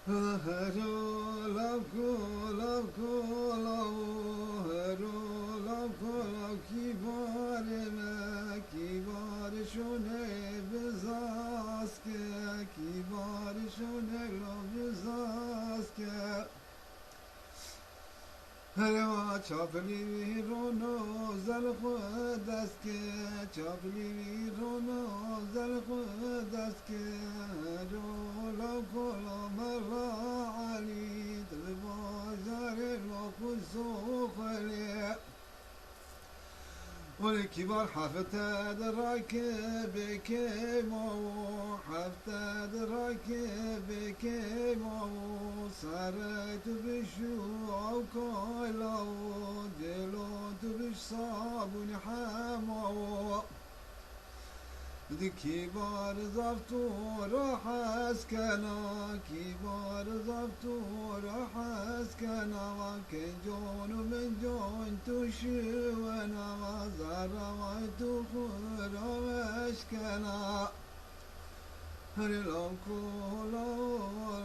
هرو لو کی بار ما کی بارشونه بزاز که کی بارشونه لو بزاز که هروا چاپلی رونو زل خود است که چاپلی رونو زل خود است که رولا کلا مرا علی دل بازار لوکو سوخلی ولكي بار حفتا دراكب كيمو حفتا دراكب كيمو سارت بشو او كايلو دلوت بش صابون حمو دي كبار ضبطو راح اسكنا كبار ضبطو راح اسكنا كي جون من جون تشونا زرعت خورا واشكنا هرلو كولا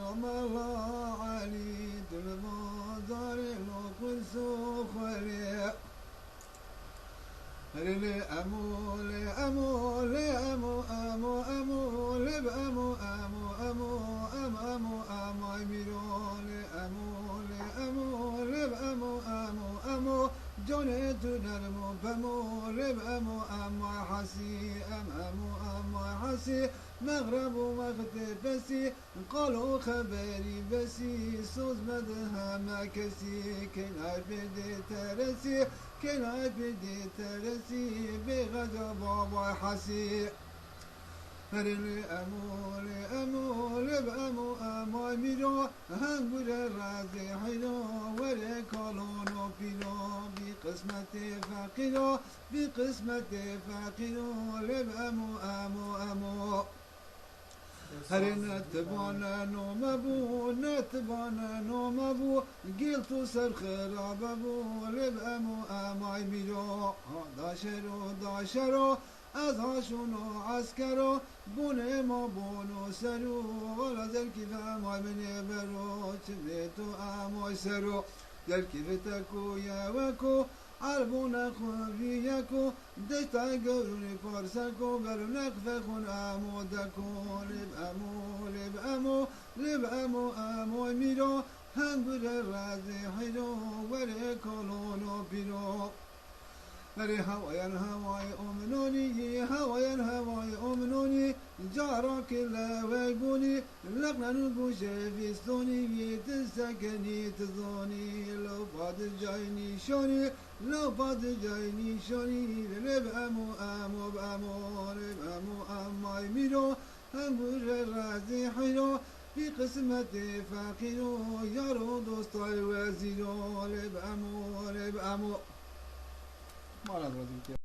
رملا علي دل بازار لو كل سوخري هرلي أمو لي أمو لي أمو أمو أمو لب أمو أمو أمو أم أمو أمو يميرو لي أمو لي أمو لب أمو أمو أمو جونيت نرمو بمو لب أمو أمو حسي أم أمو أمو حسي مغرب ومغرب بسي قالوا خبري بسي صوت مدها ما كسي كنا بدي ترسي كنا بدي ترسي بغدا بابا حسي هرلي أمولي أمولي بأمو أمو ميرو هنقول الرازي حلو ولي كولونو بيلو بقسمة فاقلو بقسمة فاقلو لبأمو أمو أمو هري نتبانا نوم ابو نتبانا نوم ابو قلتو سر خراب ابو لبأمو اماي ميرو داشرو از هاشونو عسكرو بونه ما بونو سرو ولا ذل كيف اماي من برو تبيتو اماي سرو ذل كيف تكو يا وكو عربونا خوفيكو ديتا قولوني فارسكو قالوا نقفخون امودكو لبأمو امو ميرو هنقول الرازي حلو ولي كولونو بيرو هري هواي أمنوني جارك لا ويبوني لقنا نقوش في ستوني تسكني تظوني لو بعد جايني شوني لبأمو أماي ميرو هنقول الرازي حلو في قسمة فاقيرو يارو دوستاي وزيرو لبأمو ما ندرد